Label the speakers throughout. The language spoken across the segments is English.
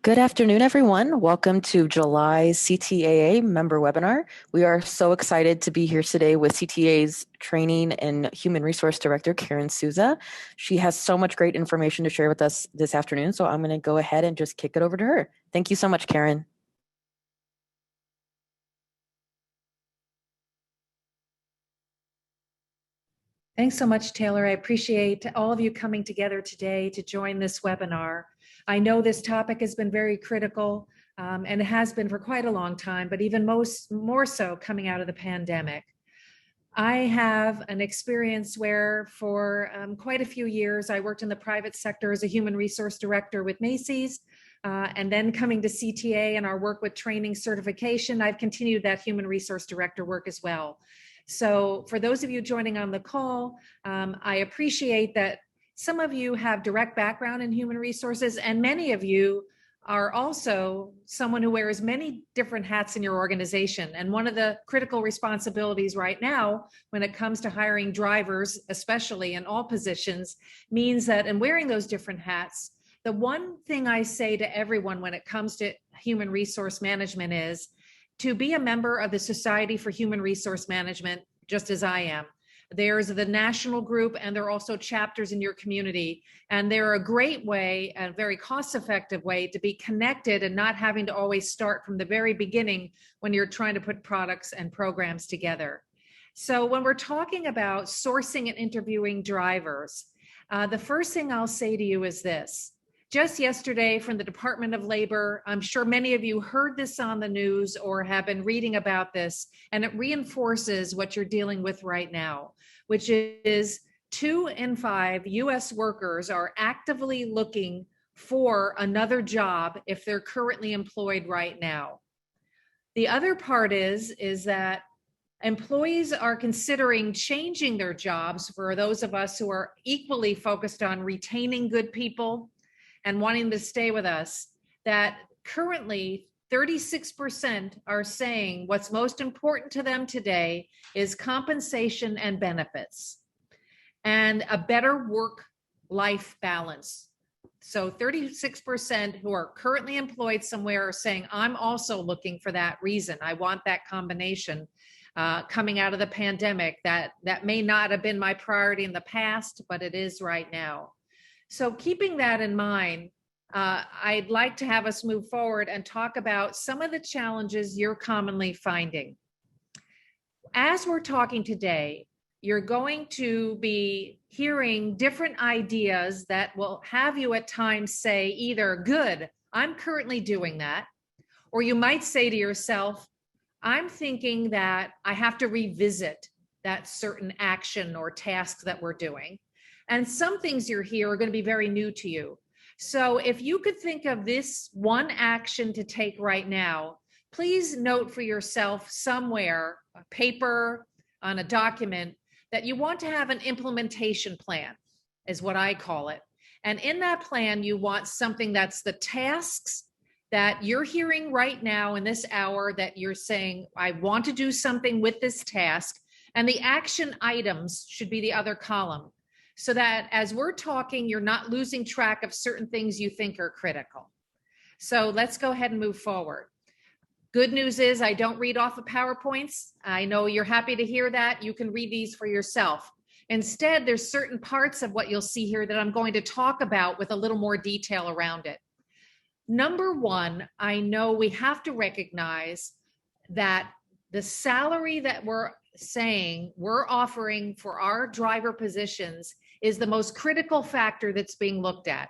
Speaker 1: Good afternoon, everyone. Welcome to July's CTAA member webinar. We are so excited to be here today with CTAA's Training and Human Resource Director, Karen Souza. She has so much great information to share with us this afternoon, so I'm going to go ahead and just kick it over to her. Thank you so much, Karen.
Speaker 2: Thanks so much, Taylor. I appreciate all of you coming together today to join this webinar. I know this topic has been very critical and it has been for quite a long time, but even more so coming out of the pandemic. I have an experience where for quite a few years, I worked in the private sector as a human resource director with Macy's, and then coming to CTAA and our work with training certification, I've continued that human resource director work as well. So for those of you joining on the call, I appreciate that some of you have direct background in human resources, and many of you are also someone who wears many different hats in your organization. And one of the critical responsibilities right now, when it comes to hiring drivers, especially in all positions, means that in wearing those different hats, the one thing I say to everyone when it comes to human resource management is to be a member of the Society for Human Resource Management, just as I am. There's the national group, and there are also chapters in your community. And they're a great way, a very cost-effective way to be connected and not having to always start from the very beginning when you're trying to put products and programs together. So when we're talking about sourcing and interviewing drivers, the first thing I'll say to you is this. Just yesterday from the Department of Labor, I'm sure many of you heard this on the news or have been reading about this, and it reinforces what you're dealing with right now, which is 2 in 5 US workers are actively looking for another job if they're currently employed right now. The other part is that employees are considering changing their jobs for those of us who are equally focused on retaining good people and wanting to stay with us, that currently 36% are saying what's most important to them today is compensation and benefits and a better work-life balance. So 36% who are currently employed somewhere are saying, I'm also looking for that reason. I want that combination. Coming out of the pandemic, that may not have been my priority in the past, but it is right now. So keeping that in mind, I'd like to have us move forward and talk about some of the challenges you're commonly finding. As we're talking today, you're going to be hearing different ideas that will have you at times say either, good, I'm currently doing that, or you might say to yourself, I'm thinking that I have to revisit that certain action or task that we're doing. And some things you're here are going to be very new to you. So if you could think of this one action to take right now, please note for yourself somewhere, a paper, on a document, that you want to have an implementation plan, is what I call it. And in that plan, you want something that's the tasks that you're hearing right now in this hour that you're saying, I want to do something with this task. And the action items should be the other column, so that as we're talking, you're not losing track of certain things you think are critical. So let's go ahead and move forward. Good news is I don't read off of PowerPoints. I know you're happy to hear that. You can read these for yourself. Instead, there's certain parts of what you'll see here that I'm going to talk about with a little more detail around it. Number one, I know we have to recognize that the salary that we're saying we're offering for our driver positions is the most critical factor that's being looked at.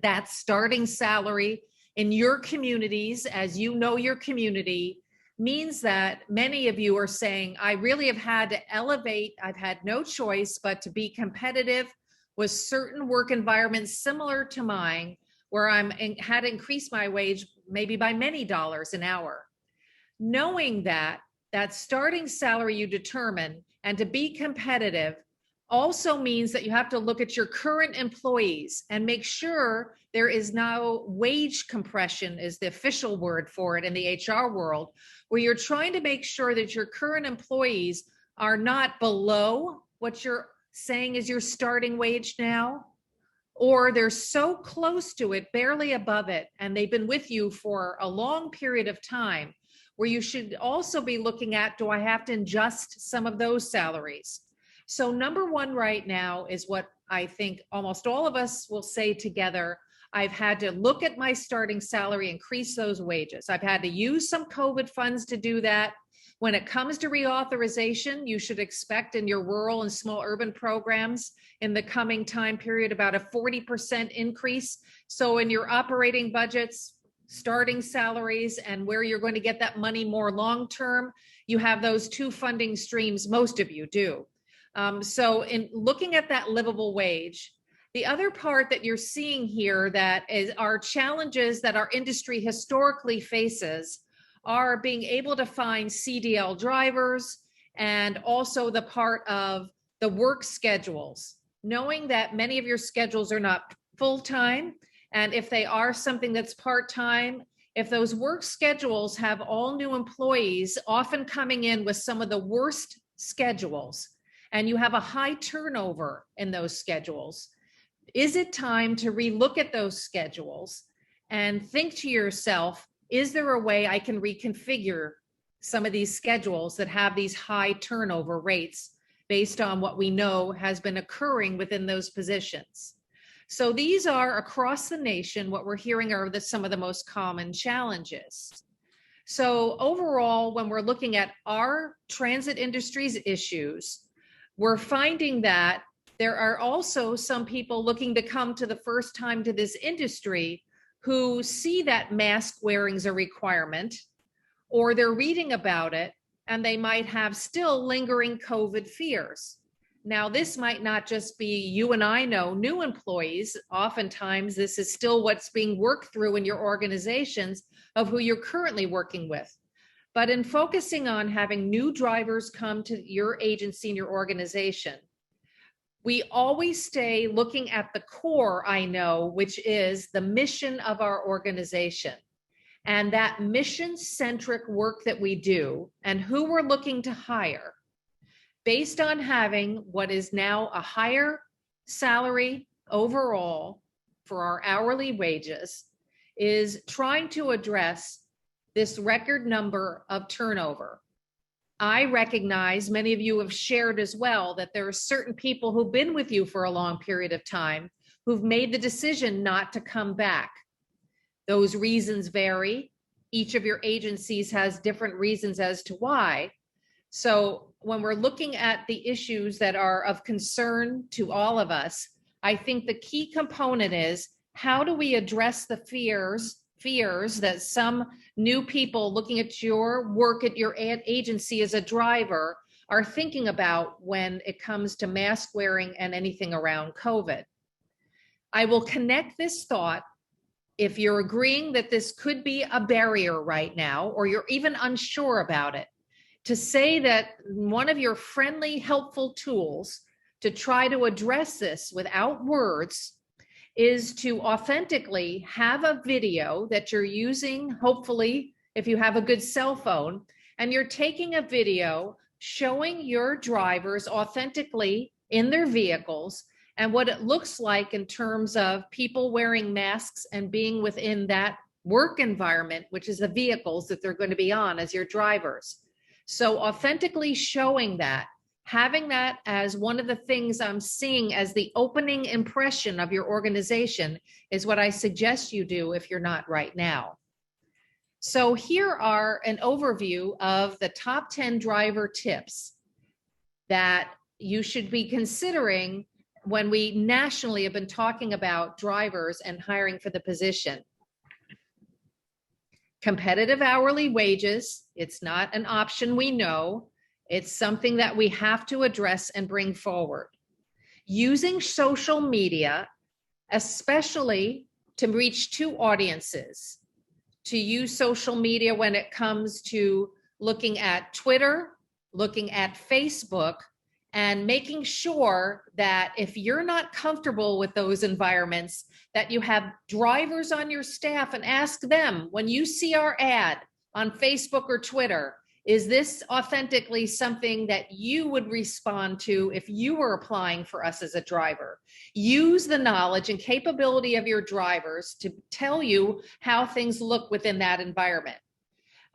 Speaker 2: That starting salary in your communities, as you know your community, means that many of you are saying, I really have had to elevate, I've had no choice but to be competitive with certain work environments similar to mine, where had to increase my wage maybe by many dollars an hour. Knowing that starting salary you determine and to be competitive also means that you have to look at your current employees and make sure there is no wage compression, is the official word for it in the HR world, where you're trying to make sure that your current employees are not below what you're saying is your starting wage now, or they're so close to it, barely above it, and they've been with you for a long period of time, where you should also be looking at, do I have to adjust some of those salaries? So number one right now is what I think almost all of us will say together. I've had to look at my starting salary, increase those wages. I've had to use some COVID funds to do that. When it comes to reauthorization, you should expect in your rural and small urban programs in the coming time period about a 40% increase. So in your operating budgets, starting salaries, and where you're going to get that money more long-term, you have those two funding streams, most of you do. So in looking at that livable wage, the other part that you're seeing here that is our challenges that our industry historically faces are being able to find CDL drivers, and also the part of the work schedules, knowing that many of your schedules are not full-time, and if they are something that's part-time, if those work schedules have all new employees often coming in with some of the worst schedules, and you have a high turnover in those schedules, is it time to relook at those schedules and think to yourself, is there a way I can reconfigure some of these schedules that have these high turnover rates based on what we know has been occurring within those positions? So these are across the nation, what we're hearing are some of the most common challenges. So overall, when we're looking at our transit industry's issues, we're finding that there are also some people looking to come to the first time to this industry who see that mask wearing is a requirement, or they're reading about it and they might have still lingering COVID fears. Now, this might not just be, you and I know, new employees. Oftentimes, this is still what's being worked through in your organizations of who you're currently working with. But in focusing on having new drivers come to your agency and your organization, we always stay looking at the core, I know, which is the mission of our organization. And that mission-centric work that we do and who we're looking to hire, based on having what is now a higher salary overall for our hourly wages, is trying to address this record number of turnover. I recognize many of you have shared as well that there are certain people who've been with you for a long period of time who've made the decision not to come back. Those reasons vary. Each of your agencies has different reasons as to why. So when we're looking at the issues that are of concern to all of us, I think the key component is, how do we address the fears that some new people looking at your work at your agency as a driver are thinking about when it comes to mask wearing and anything around COVID. I will connect this thought, if you're agreeing that this could be a barrier right now, or you're even unsure about it, to say that one of your friendly, helpful tools to try to address this without words is to authentically have a video that you're using, hopefully, if you have a good cell phone, and you're taking a video showing your drivers authentically in their vehicles and what it looks like in terms of people wearing masks and being within that work environment, which is the vehicles that they're going to be on as your drivers. So authentically showing that, having that as one of the things I'm seeing as the opening impression of your organization is what I suggest you do if you're not right now. So here are an overview of the top 10 driver tips that you should be considering when we nationally have been talking about drivers and hiring for the position. Competitive hourly wages, it's not an option, we know. It's something that we have to address and bring forward. Using social media, especially to reach two audiences, to use social media when it comes to looking at Twitter, looking at Facebook, and making sure that if you're not comfortable with those environments, that you have drivers on your staff and ask them, when you see our ad on Facebook or Twitter, Is this authentically something that you would respond to if you were applying for us as a driver? Use the knowledge and capability of your drivers to tell you how things look within that environment.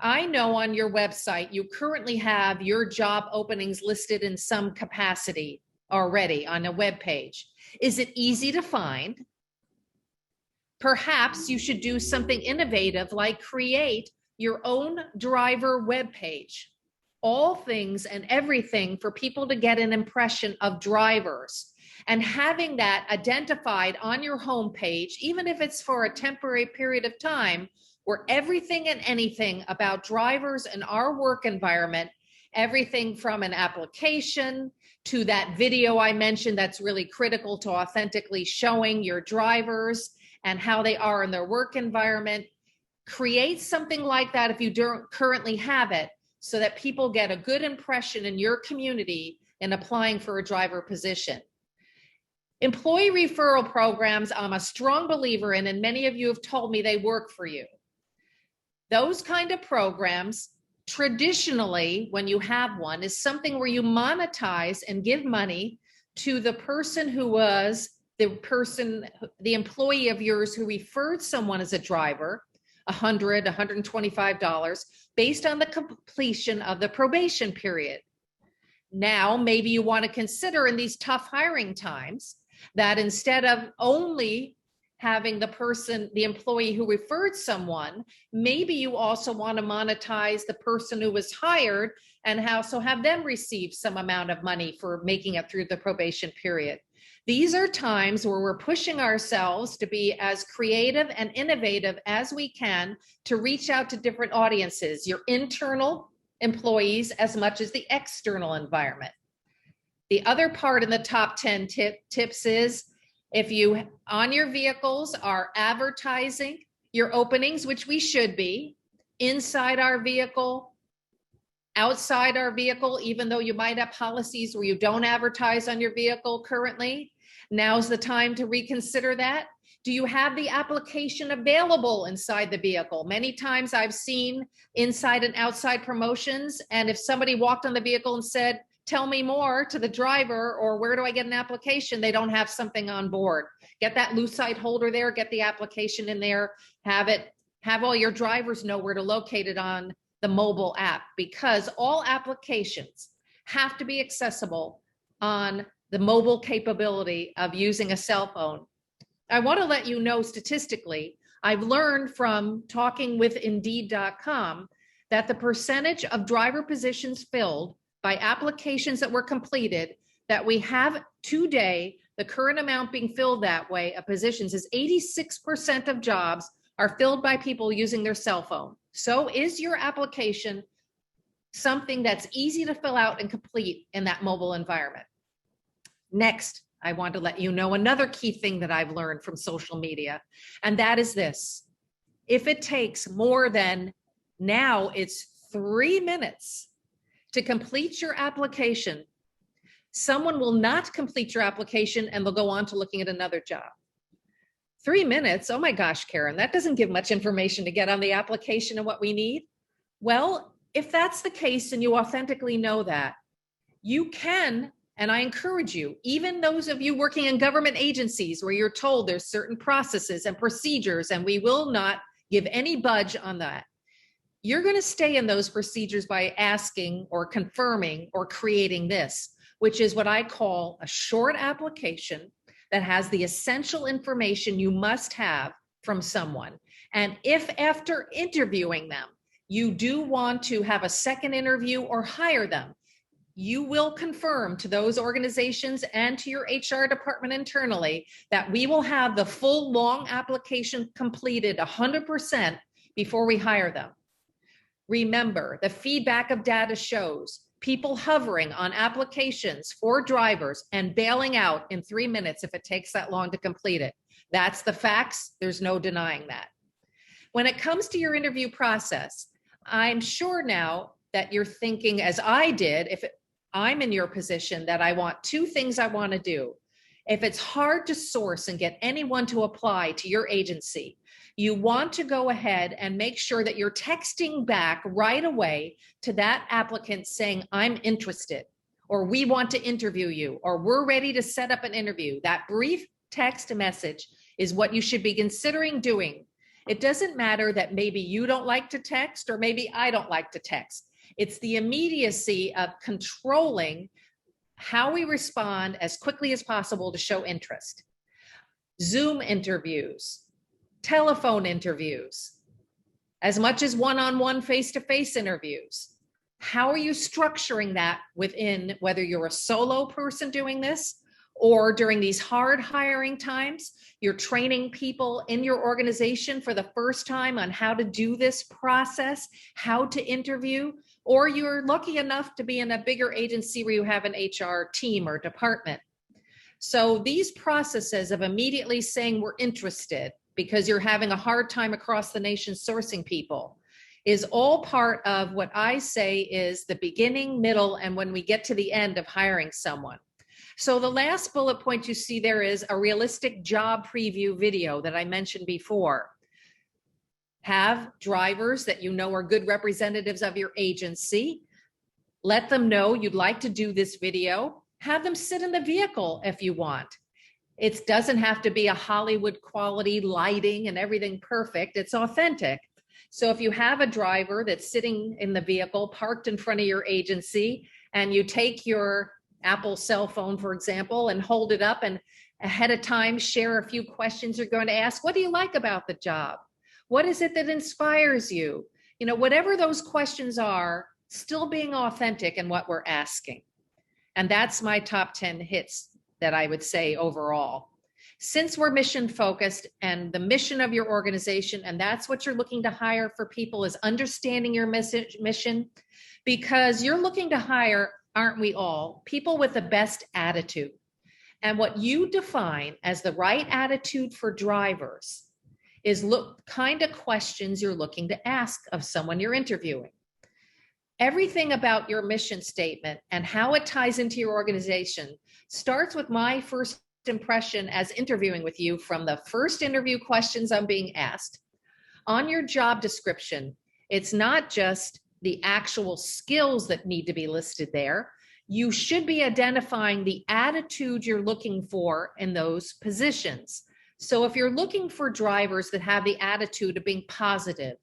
Speaker 2: I know on your website, you currently have your job openings listed in some capacity already on a web page. Is it easy to find? Perhaps you should do something innovative like create your own driver web page. All things and everything for people to get an impression of drivers, and having that identified on your homepage, even if it's for a temporary period of time, where everything and anything about drivers and our work environment, everything from an application to that video I mentioned that's really critical to authentically showing your drivers and how they are in their work environment. Create something like that if you don't currently have it, so that people get a good impression in your community in applying for a driver position. Employee referral programs, I'm a strong believer in, and many of you have told me they work for you. Those kind of programs, traditionally, when you have one, is something where you monetize and give money to the person who was the employee of yours who referred someone as a driver, $100, $125, based on the completion of the probation period. Now, maybe you want to consider in these tough hiring times that instead of only having the employee who referred someone, maybe you also want to monetize the person who was hired and also have them receive some amount of money for making it through the probation period. These are times where we're pushing ourselves to be as creative and innovative as we can to reach out to different audiences, your internal employees as much as the external environment. The other part in the top 10 tips is, if you on your vehicles are advertising your openings, which we should be, inside our vehicle, outside our vehicle, even though you might have policies where you don't advertise on your vehicle currently, now's the time to reconsider that. Do you have the application available inside the vehicle? Many times I've seen inside and outside promotions, and if somebody walked on the vehicle and said, tell me more to the driver, or where do I get an application? They don't have something on board. Get that Lucite holder there, get the application in there, have all your drivers know where to locate it on the mobile app, because all applications have to be accessible on the mobile capability of using a cell phone. I want to let you know statistically, I've learned from talking with Indeed.com that the percentage of driver positions filled by applications that were completed that we have today, the current amount being filled that way of positions is 86% of jobs are filled by people using their cell phone. So is your application something that's easy to fill out and complete in that mobile environment? Next, I want to let you know another key thing that I've learned from social media, and that is this. If it takes more than, now it's 3 minutes to complete your application, someone will not complete your application and they'll go on to looking at another job. 3 minutes, oh my gosh, Karen, that doesn't give much information to get on the application and what we need. Well, if that's the case and you authentically know that, you can, and I encourage you, even those of you working in government agencies where you're told there's certain processes and procedures and we will not give any budge on that, you're going to stay in those procedures by asking or confirming or creating this, which is what I call a short application that has the essential information you must have from someone. And if after interviewing them, you do want to have a second interview or hire them, you will confirm to those organizations and to your HR department internally that we will have the full long application completed 100% before we hire them. Remember, the feedback of data shows people hovering on applications for drivers and bailing out in 3 minutes if it takes that long to complete it. That's the facts. There's no denying that. When it comes to your interview process, I'm sure now that you're thinking, as I did, if I'm in your position, that I want 2 things I want to do. If it's hard to source and get anyone to apply to your agency, you want to go ahead and make sure that you're texting back right away to that applicant saying, I'm interested, or we want to interview you, or we're ready to set up an interview. That brief text message is what you should be considering doing. It doesn't matter that maybe you don't like to text or maybe I don't like to text. It's the immediacy of controlling how we respond as quickly as possible to show interest. Zoom interviews, telephone interviews, as much as one-on-one face-to-face interviews. How are you structuring that within, whether you're a solo person doing this or during these hard hiring times, you're training people in your organization for the first time on how to do this process, how to interview, or you're lucky enough to be in a bigger agency where you have an HR team or department. So these processes of immediately saying we're interested because you're having a hard time across the nation sourcing people is all part of what I say is the beginning, middle, and when we get to the end of hiring someone. So the last bullet point you see there is a realistic job preview video that I mentioned before. Have drivers that you know are good representatives of your agency. Let them know you'd like to do this video. Have them sit in the vehicle if you want. It doesn't have to be a Hollywood quality lighting and everything perfect. It's authentic. So if you have a driver that's sitting in the vehicle parked in front of your agency and you take your Apple cell phone, for example, and hold it up and ahead of time share a few questions you're going to ask. What do you like about the job? What is it that inspires you? You know, whatever those questions are, still being authentic in what we're asking. And that's my top 10 hits that I would say overall. Since we're mission focused and the mission of your organization, and that's what you're looking to hire for people is understanding your mission, because you're looking to hire, aren't we all, people with the best attitude. And what you define as the right attitude for drivers is kind of questions you're looking to ask of someone you're interviewing. Everything about your mission statement and how it ties into your organization starts with my first impression as interviewing with you from the first interview questions I'm being asked. On your job description, it's not just the actual skills that need to be listed there. You should be identifying the attitude you're looking for in those positions. So if you're looking for drivers that have the attitude of being positive,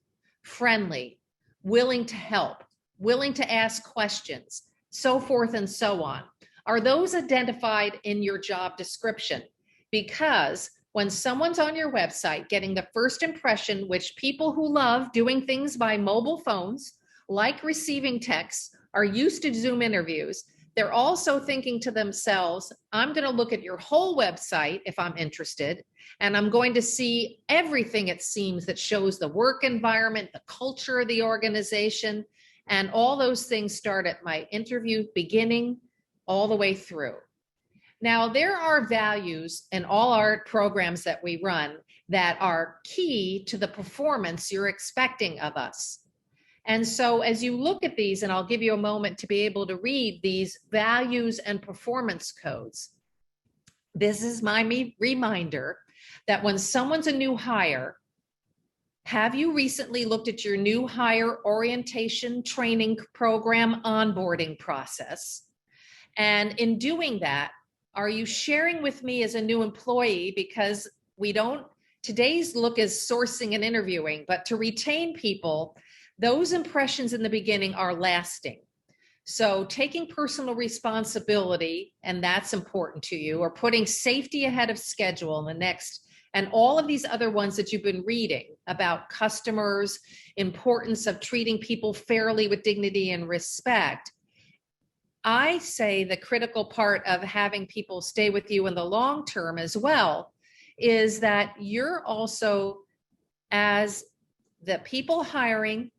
Speaker 2: friendly, willing to help, willing to ask questions, so forth and so on, are those identified in your job description? Because when someone's on your website getting the first impression, which people who love doing things by mobile phones, like receiving texts, are used to Zoom interviews, they're also thinking to themselves, I'm going to look at your whole website if I'm interested, and I'm going to see everything it seems that shows the work environment, the culture of the organization, and all those things start at my interview beginning all the way through. Now, there are values in all our programs that we run that are key to the performance you're expecting of us. And so as you look at these, and I'll give you a moment to be able to read these values and performance codes, this is my reminder that when someone's a new hire, have you recently looked at your new hire orientation training program onboarding process? And in doing that, are you sharing with me as a new employee, because today's look is sourcing and interviewing, but to retain people, those impressions in the beginning are lasting. So taking personal responsibility, and that's important to you, or putting safety ahead of schedule in the next, and all of these other ones that you've been reading about customers, importance of treating people fairly with dignity and respect. I say the critical part of having people stay with you in the long term as well is that you're also, as the people hiring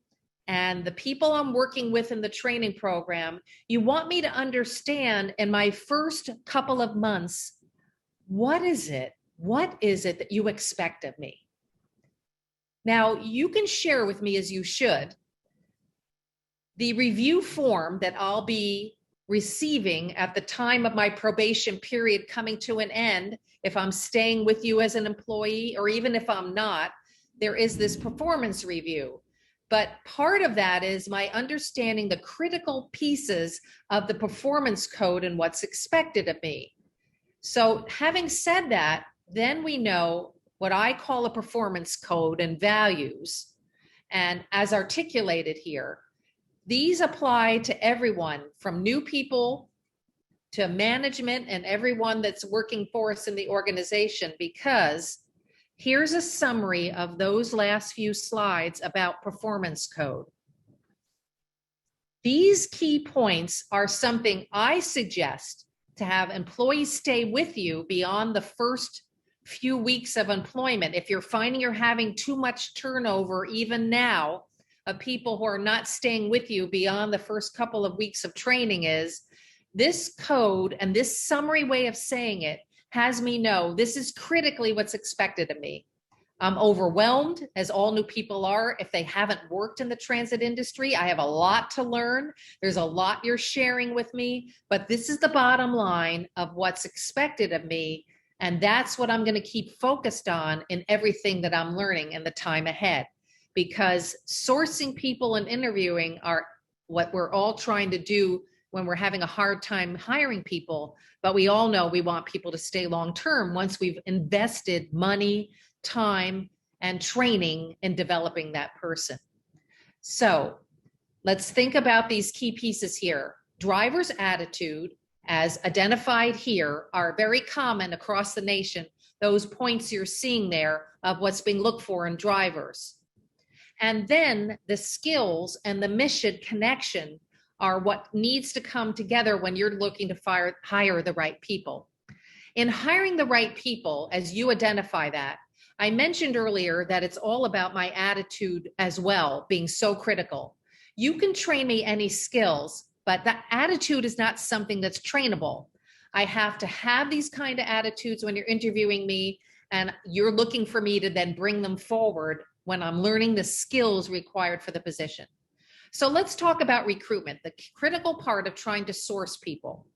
Speaker 2: and the people I'm working with in the training program, you want me to understand in my first couple of months, what is it that you expect of me? Now, you can share with me, as you should, the review form that I'll be receiving at the time of my probation period coming to an end, if I'm staying with you as an employee, or even if I'm not, there is this performance review. But part of that is my understanding the critical pieces of the performance code and what's expected of me. So having said that, then we know what I call a performance code and values. And as articulated here, these apply to everyone from new people to management and everyone that's working for us in the organization, because here's a summary of those last few slides about performance code. These key points are something I suggest to have employees stay with you beyond the first few weeks of employment. If you're finding you're having too much turnover, even now, of people who are not staying with you beyond the first couple of weeks of training, is this code and this summary way of saying it has me know this is critically what's expected of me. I'm overwhelmed, as all new people are. If they haven't worked in the transit industry, I have a lot to learn. There's a lot you're sharing with me, but this is the bottom line of what's expected of me. And that's what I'm going to keep focused on in everything that I'm learning in the time ahead, because sourcing people and interviewing are what we're all trying to do when we're having a hard time hiring people. But we all know we want people to stay long-term once we've invested money, time, and training in developing that person. So let's think about these key pieces here. Driver's attitude, as identified here, are very common across the nation. Those points you're seeing there of what's being looked for in drivers. And then the skills and the mission connection are what needs to come together when you're looking to hire the right people. In hiring the right people, as you identify that, I mentioned earlier that it's all about my attitude as well, being so critical. You can train me any skills, but that attitude is not something that's trainable. I have to have these kind of attitudes when you're interviewing me, and you're looking for me to then bring them forward when I'm learning the skills required for the position. So let's talk about recruitment, the critical part of trying to source people.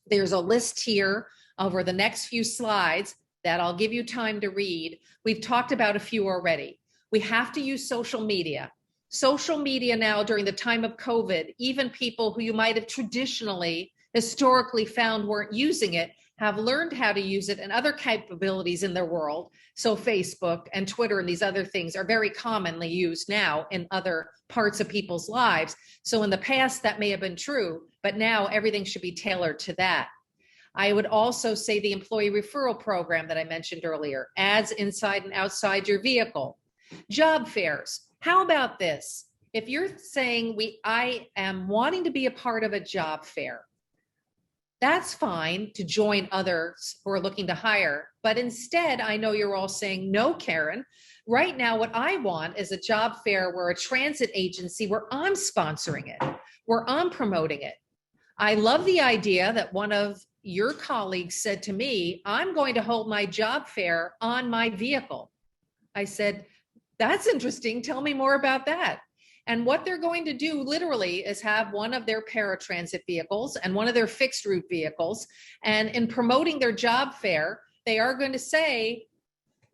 Speaker 2: There's a list here over the next few slides that I'll give you time to read. We've talked about a few already. We have to use social media. Social media now during the time of COVID, even people who you might have traditionally, historically found weren't using it, have learned how to use it and other capabilities in their world. So Facebook and Twitter and these other things are very commonly used now in other parts of people's lives. So in the past, that may have been true, but now everything should be tailored to that. I would also say the employee referral program that I mentioned earlier, ads inside and outside your vehicle. Job fairs. How about this? If you're saying I am wanting to be a part of a job fair, that's fine to join others who are looking to hire. But instead, I know you're all saying, no, Karen, right now what I want is a job fair where a transit agency where I'm sponsoring it, where I'm promoting it. I love the idea that one of your colleagues said to me, I'm going to hold my job fair on my vehicle. I said, that's interesting. Tell me more about that. And what they're going to do literally is have one of their paratransit vehicles and one of their fixed route vehicles. And in promoting their job fair, they are going to say,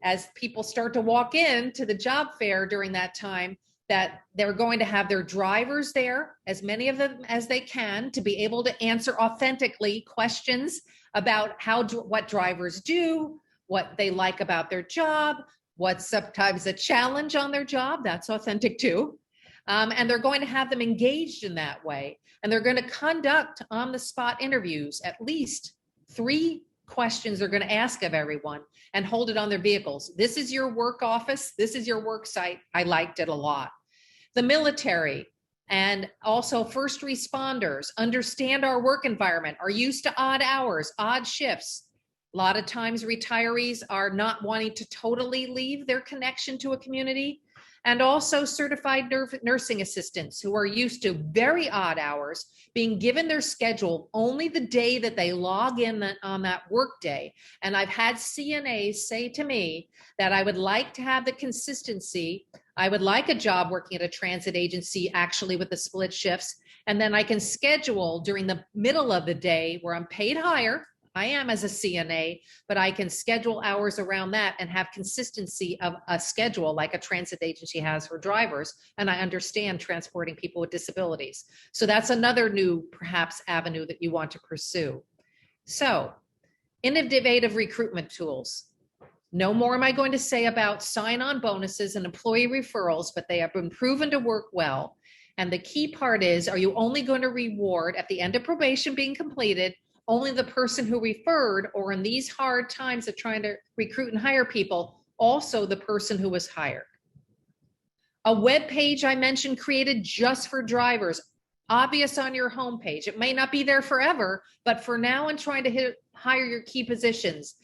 Speaker 2: as people start to walk in to the job fair during that time, that they're going to have their drivers there, as many of them as they can, to be able to answer authentically questions about what drivers do, what they like about their job, what's sometimes a challenge on their job. That's authentic too. And they're going to have them engaged in that way. And they're going to conduct on-the-spot interviews, at least 3 questions they're going to ask of everyone, and hold it on their vehicles. This is your work office. This is your work site. I liked it a lot. The military and also first responders understand our work environment, are used to odd hours, odd shifts. A lot of times retirees are not wanting to totally leave their connection to a community. And also certified nursing assistants who are used to very odd hours being given their schedule only the day that they log in on that work day. And I've had CNAs say to me that I would like to have the consistency. I would like a job working at a transit agency actually with the split shifts. And then I can schedule during the middle of the day where I'm paid higher. I am as a CNA, but I can schedule hours around that and have consistency of a schedule like a transit agency has for drivers. And I understand transporting people with disabilities. So that's another new, perhaps, avenue that you want to pursue. So, innovative recruitment tools. No more am I going to say about sign-on bonuses and employee referrals, but they have been proven to work well. And the key part is, are you only going to reward at the end of probation being completed only the person who referred, or in these hard times of trying to recruit and hire people, also the person who was hired? A web page I mentioned created just for drivers, obvious on your homepage. It may not be there forever, but for now and trying to hire your key positions.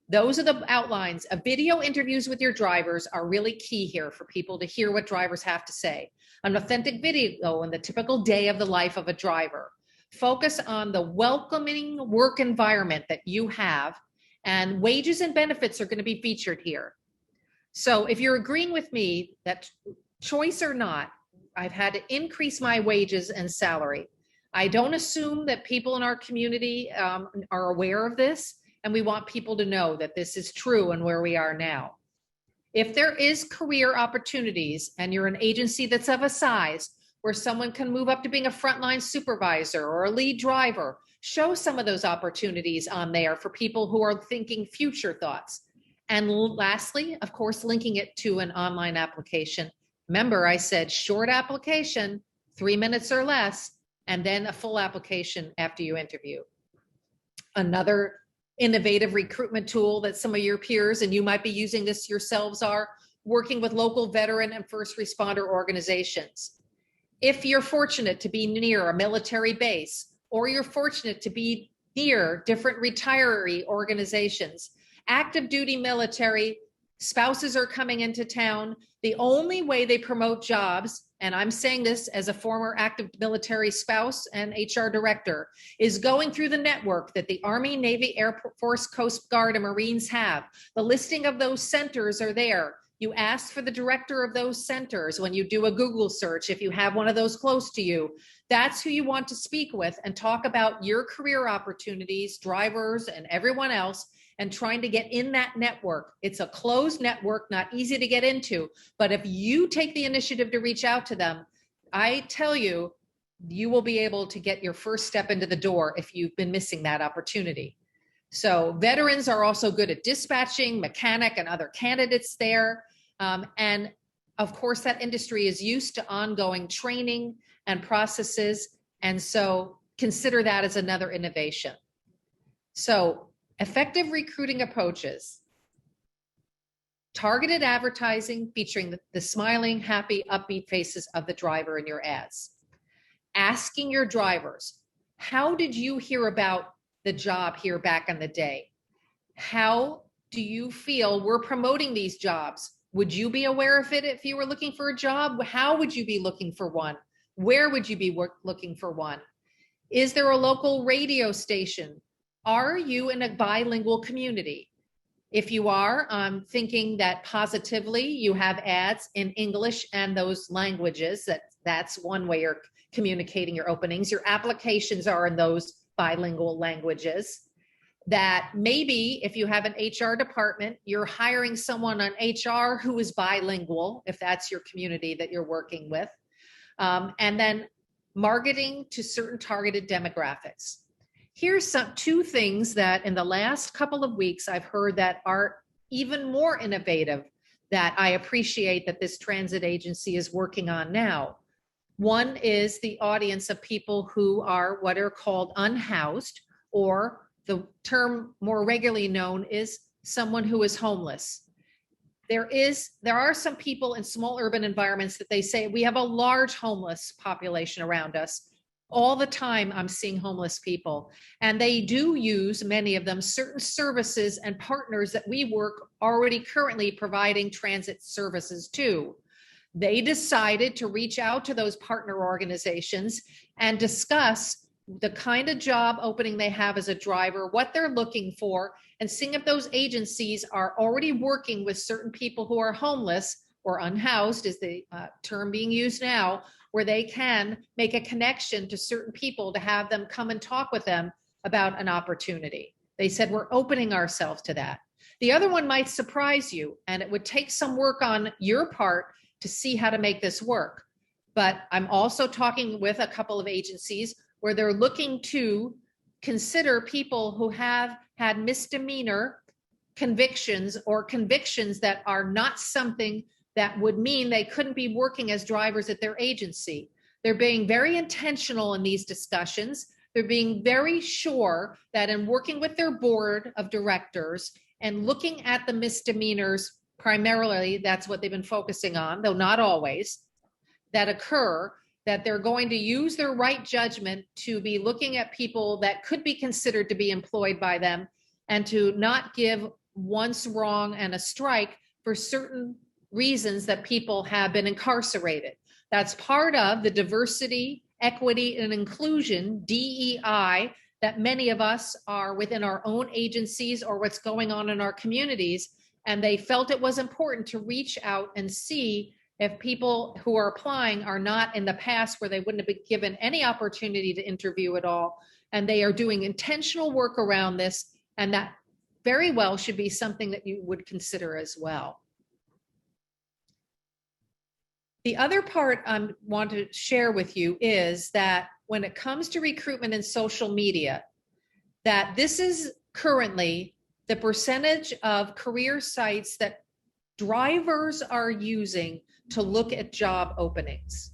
Speaker 2: Those are the outlines. Video interviews with your drivers are really key here for people to hear what drivers have to say. An authentic video in the typical day of the life of a driver. Focus on the welcoming work environment that you have, and wages and benefits are going to be featured here. So if you're agreeing with me that choice or not, I've had to increase my wages and salary. I don't assume that people in our community are aware of this, and we want people to know that this is true and where we are now. If there is career opportunities and you're an agency that's of a size where someone can move up to being a frontline supervisor or a lead driver, show some of those opportunities on there for people who are thinking future thoughts. And lastly, of course, linking it to an online application. Remember, I said short application, 3 minutes or less, and then a full application after you interview. Another innovative recruitment tool that some of your peers, and you might be using this yourselves, are working with local veteran and first responder organizations. If you're fortunate to be near a military base, or you're fortunate to be near different retiree organizations, active duty military, spouses are coming into town, the only way they promote jobs, and I'm saying this as a former active military spouse and HR director, is going through the network that the Army, Navy, Air Force, Coast Guard, and Marines have. The listing of those centers are there. You ask for the director of those centers when you do a Google search, if you have one of those close to you. That's who you want to speak with and talk about your career opportunities, drivers, and everyone else, and trying to get in that network. It's a closed network, not easy to get into, but if you take the initiative to reach out to them, I tell you, you will be able to get your first step into the door if you've been missing that opportunity. So veterans are also good at dispatching, mechanic, and other candidates there. And of course, that industry is used to ongoing training and processes. And so consider that as another innovation. So effective recruiting approaches. Targeted advertising featuring the smiling, happy, upbeat faces of the driver in your ads. Asking your drivers, how did you hear about the job here back in the day? How do you feel we're promoting these jobs? Would you be aware of it if you were looking for a job? How would you be looking for one? Where would you be looking for one? Is there a local radio station? Are you in a bilingual community? If you are, I'm thinking that positively you have ads in English and those languages. That's one way you're communicating your openings. Your applications are in those bilingual languages. That maybe if you have an HR department, you're hiring someone on HR who is bilingual, if that's your community that you're working with. And then marketing to certain targeted demographics. Here's two things that in the last couple of weeks I've heard that are even more innovative that I appreciate that this transit agency is working on now. One is the audience of people who are what are called unhoused, or the term more regularly known is someone who is homeless. There are some people in small urban environments that they say we have a large homeless population around us. All the time I'm seeing homeless people, and they do use, many of them, certain services and partners that we work already currently providing transit services to. They decided to reach out to those partner organizations and discuss the kind of job opening they have as a driver, what they're looking for, and seeing if those agencies are already working with certain people who are homeless or unhoused, is the term being used now, where they can make a connection to certain people to have them come and talk with them about an opportunity. They said, we're opening ourselves to that. The other one might surprise you, and it would take some work on your part to see how to make this work. But I'm also talking with a couple of agencies where they're looking to consider people who have had misdemeanor convictions or convictions that are not something that would mean they couldn't be working as drivers at their agency. They're being very intentional in these discussions. They're being very sure that in working with their board of directors and looking at the misdemeanors, primarily that's what they've been focusing on, though not always, that occur, that they're going to use their right judgment to be looking at people that could be considered to be employed by them, and to not give once wrong and a strike for certain reasons that people have been incarcerated. That's part of the diversity, equity, and inclusion, DEI, that many of us are within our own agencies or what's going on in our communities. And they felt it was important to reach out and see if people who are applying are not in the past where they wouldn't have been given any opportunity to interview at all. And they are doing intentional work around this. And that very well should be something that you would consider as well. The other part I want to share with you is that when it comes to recruitment and social media, that this is currently the percentage of career sites that drivers are using to look at job openings.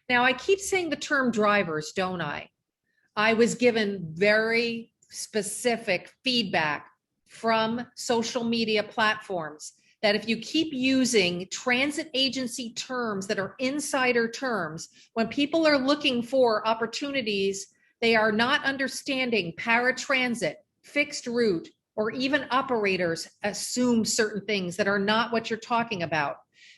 Speaker 2: Now, I keep saying the term drivers, don't I? I was given very specific feedback from social media platforms that if you keep using transit agency terms that are insider terms, when people are looking for opportunities, they are not understanding paratransit, fixed route, or even operators assume certain things that are not what you're talking about.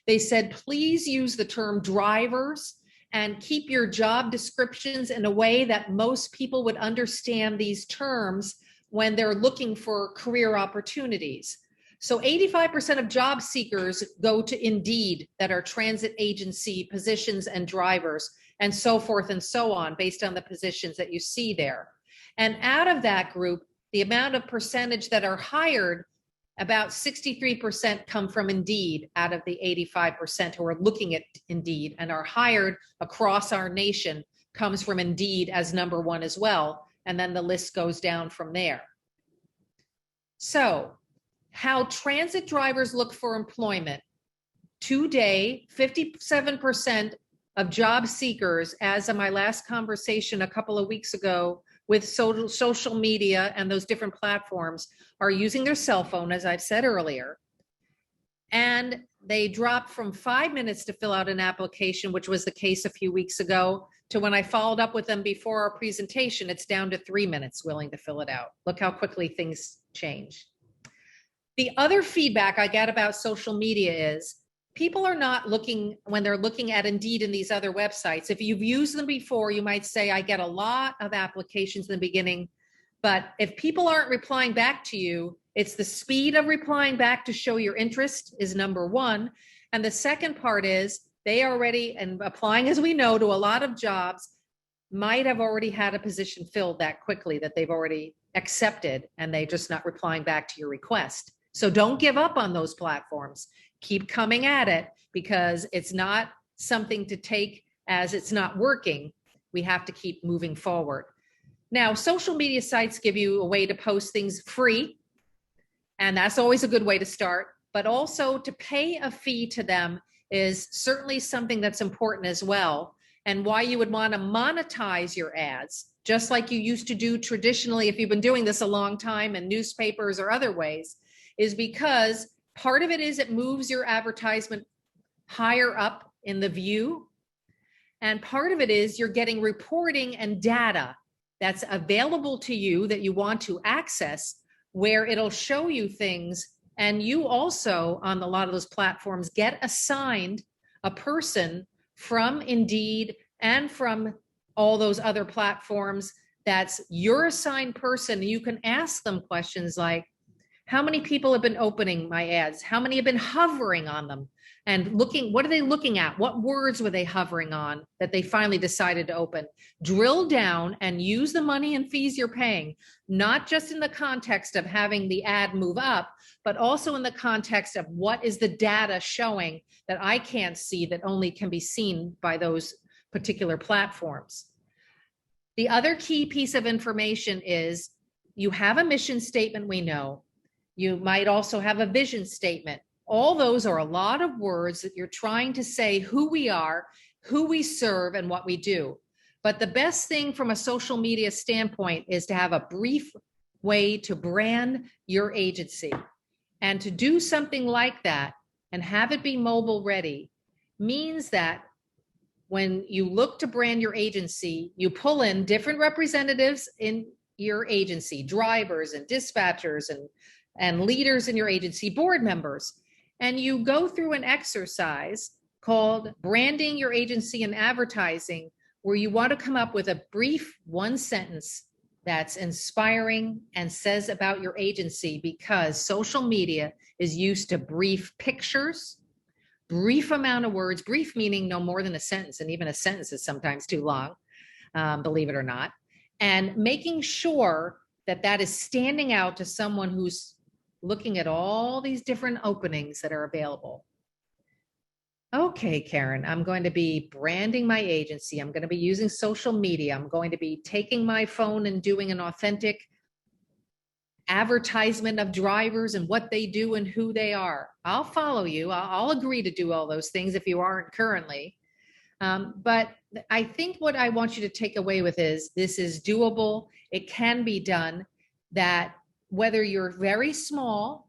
Speaker 2: They said, please use the term drivers and keep your job descriptions in a way that most people would understand these terms when they're looking for career opportunities. So 85% of job seekers go to Indeed that are transit agency positions and drivers, and so forth and so on, based on the positions that you see there. And out of that group, the amount of percentage that are hired, about 63% come from Indeed out of the 85% who are looking at Indeed and are hired across our nation, comes from Indeed as number one as well. And then the list goes down from there. So how transit drivers look for employment. Today, 57% of job seekers, as of my last conversation a couple of weeks ago with social media and those different platforms, are using their cell phone, as I've said earlier. And they dropped from 5 minutes to fill out an application, which was the case a few weeks ago, to when I followed up with them before our presentation, it's down to 3 minutes willing to fill it out. Look how quickly things change. The other feedback I get about social media is people are not looking, when they're looking at Indeed and these other websites, if you've used them before, you might say, I get a lot of applications in the beginning, but if people aren't replying back to you, it's the speed of replying back to show your interest is number one. And the second part is they already, and applying, as we know, to a lot of jobs, might have already had a position filled that quickly that they've already accepted, and they're just not replying back to your request. So don't give up on those platforms. Keep coming at it, because it's not something to take as it's not working. We have to keep moving forward. Now, social media sites give you a way to post things free, and that's always a good way to start, but also to pay a fee to them is certainly something that's important as well. And why you would want to monetize your ads, just like you used to do traditionally if you've been doing this a long time in newspapers or other ways, is because part of it is it moves your advertisement higher up in the view. And part of it is you're getting reporting and data that's available to you that you want to access, where it'll show you things. And you also, on a lot of those platforms, get assigned a person from Indeed and from all those other platforms that's your assigned person. You can ask them questions like, how many people have been opening my ads? How many have been hovering on them? And looking, what are they looking at? What words were they hovering on that they finally decided to open? Drill down and use the money and fees you're paying, not just in the context of having the ad move up, but also in the context of what is the data showing that I can't see, that only can be seen by those particular platforms. The other key piece of information is you have a mission statement, we know. You might also have a vision statement. All those are a lot of words that you're trying to say who we are, who we serve, and what we do. But the best thing from a social media standpoint is to have a brief way to brand your agency. And to do something like that and have it be mobile ready means that when you look to brand your agency, you pull in different representatives in your agency, drivers and dispatchers and leaders in your agency, board members, and you go through an exercise called branding your agency and advertising, where you want to come up with a brief one sentence that's inspiring and says about your agency, because social media is used to brief pictures, brief amount of words, brief meaning no more than a sentence, and even a sentence is sometimes too long, believe it or not, and making sure that that is standing out to someone who's looking at all these different openings that are available. Okay, Karen, I'm going to be branding my agency. I'm going to be using social media. I'm going to be taking my phone and doing an authentic advertisement of drivers and what they do and who they are. I'll follow you. I'll agree to do all those things if you aren't currently. But I think what I want you to take away with is this is doable. It can be done. That whether you're very small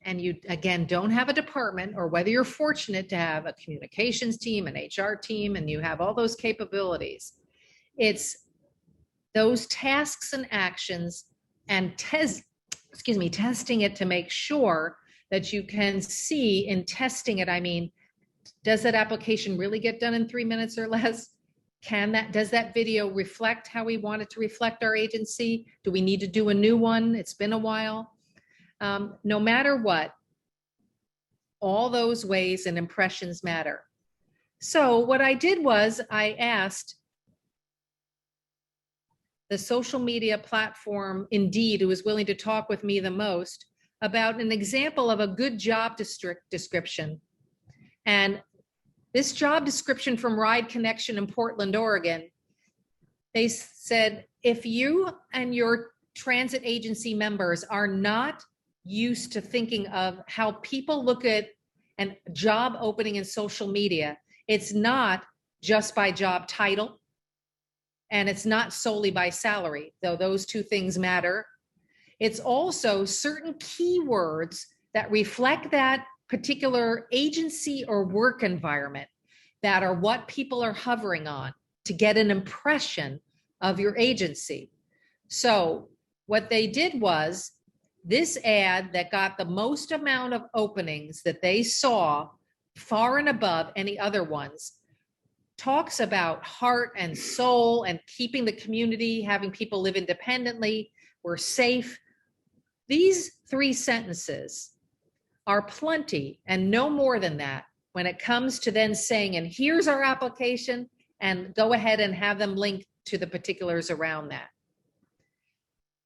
Speaker 2: and you, again, don't have a department, or whether you're fortunate to have a communications team, an HR team, and you have all those capabilities, it's those tasks and actions and testing it to make sure that you can see in testing it. I mean, does that application really get done in 3 minutes or less? Does that video reflect how we want it to reflect our agency? Do we need to do a new one? It's been a while. No matter what, all those ways and impressions matter. So what I did was I asked the social media platform Indeed, who was willing to talk with me the most, about an example of a good job description. And this job description from Ride Connection in Portland, Oregon, they said, if you and your transit agency members are not used to thinking of how people look at a job opening in social media, it's not just by job title, and it's not solely by salary, though those two things matter. It's also certain keywords that reflect that particular agency or work environment that are what people are hovering on to get an impression of your agency. So what they did was, this ad that got the most amount of openings that they saw, far and above any other ones, talks about heart and soul and keeping the community, having people live independently, we're safe. These 3 sentences are plenty and no more than that when it comes to then saying, and here's our application, and go ahead and have them link to the particulars around that.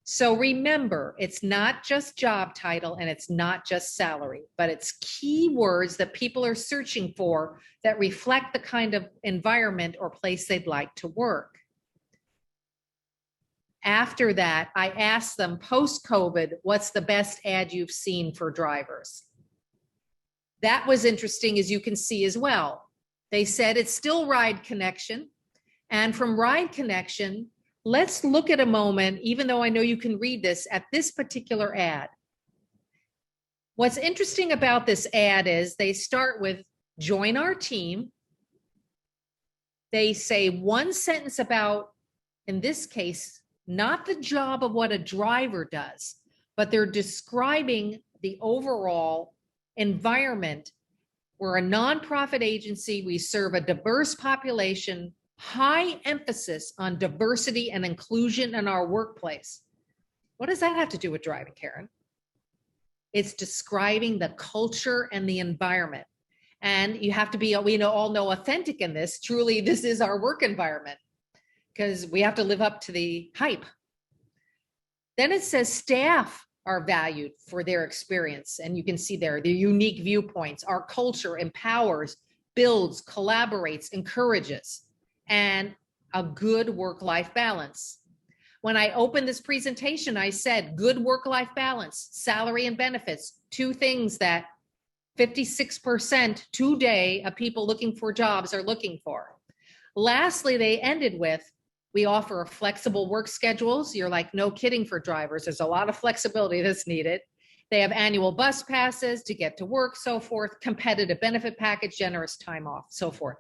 Speaker 2: So remember, it's not just job title and it's not just salary, but it's keywords that people are searching for that reflect the kind of environment or place they'd like to work. After that, I asked them, post-COVID, what's the best ad you've seen for drivers? That was interesting, as you can see as well. They said it's still Ride Connection. And from Ride Connection, let's look at a moment, even though I know you can read this, at this particular ad. What's interesting about this ad is they start with, join our team. they say one sentence about, in this case, not the job of what a driver does, but they're describing the overall environment. We're a nonprofit agency. We serve a diverse population, high emphasis on diversity and inclusion in our workplace. What does that have to do with driving, Karen? It's describing the culture and the environment. And you have to be, we all know, authentic in this. Truly, this is our work environment because we have to live up to the hype. Then it says staff are valued for their experience. And you can see there, their unique viewpoints. Our culture empowers, builds, collaborates, encourages, and a good work-life balance. When I opened this presentation, I said good work-life balance, salary and benefits, two things that 56% today of people looking for jobs are looking for. Lastly, they ended with, we offer flexible work schedules. You're like, no kidding for drivers. There's a lot of flexibility that's needed. They have annual bus passes to get to work, so forth, competitive benefit package, generous time off, so forth.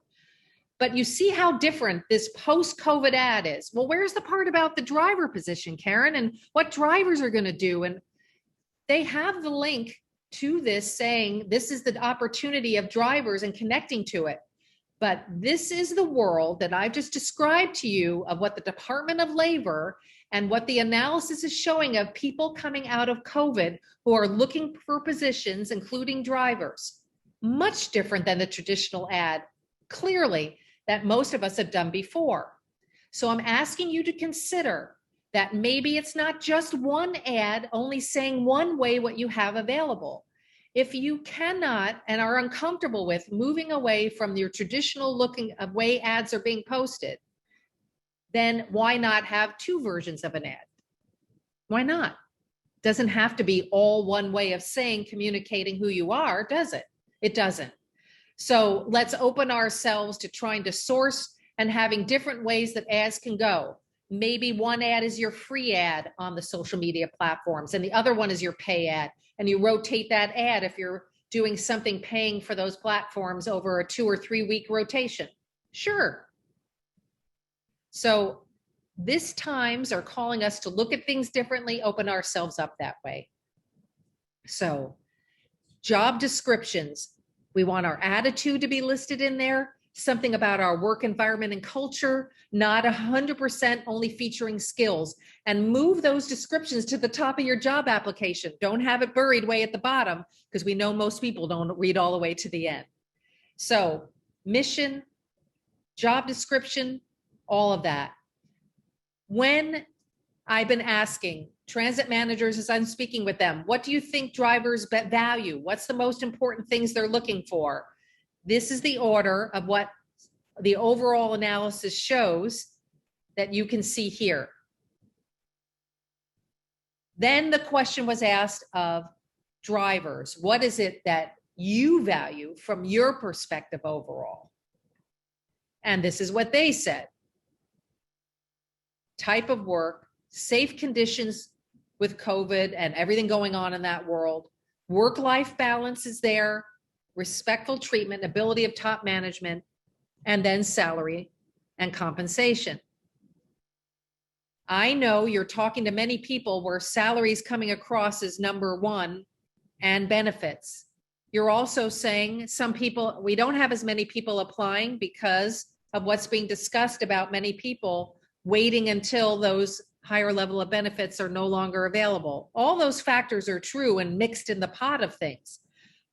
Speaker 2: But you see how different this post-COVID ad is. Well, where's the part about the driver position, Karen, and what drivers are going to do? And they have the link to this saying this is the opportunity of drivers and connecting to it. But this is the world that I've just described to you of what the Department of Labor and what the analysis is showing of people coming out of COVID who are looking for positions, including drivers. Much different than the traditional ad, clearly, that most of us have done before. So I'm asking you to consider that maybe it's not just one ad only saying one way what you have available. If you cannot and are uncomfortable with moving away from your traditional looking of way ads are being posted, then why not have two versions of an ad? Why not? Doesn't have to be all one way of saying, communicating who you are, does it? It doesn't. So let's open ourselves to trying to source and having different ways that ads can go. Maybe one ad is your free ad on the social media platforms and the other one is your pay ad. And you rotate that ad if you're doing something paying for those platforms over a 2 or 3 week rotation. Sure. So this times are calling us to look at things differently, open ourselves up that way. So job descriptions, we want our attitude to be listed in there, something about our work environment and culture, not 100% only featuring skills, and move those descriptions to the top of your job application. Don't have it buried way at the bottom because we know most people don't read all the way to the end. So mission, job description, all of that. When I've been asking transit managers as I'm speaking with them, what do you think drivers value? What's the most important things they're looking for? This is the order of what the overall analysis shows that you can see here. Then the question was asked of drivers. What is it that you value from your perspective overall? And this is what they said. Type of work, safe conditions with COVID and everything going on in that world. Work-life balance is there. Respectful treatment, ability of top management, and then salary and compensation. I know you're talking to many people where salary is coming across as number one and benefits. You're also saying some people, we don't have as many people applying because of what's being discussed about many people waiting until those higher level of benefits are no longer available. All those factors are true and mixed in the pot of things.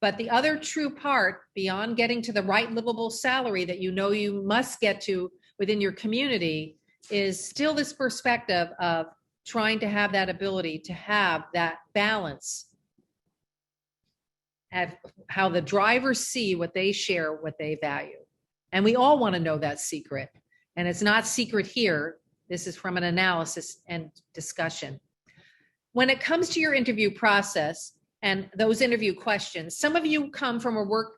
Speaker 2: But the other true part, beyond getting to the right livable salary that you know you must get to within your community, is still this perspective of trying to have that ability to have that balance at how the drivers see what they share, what they value. And we all want to know that secret. And it's not secret here. This is from an analysis and discussion. When it comes to your interview process, and those interview questions, some of you come from a work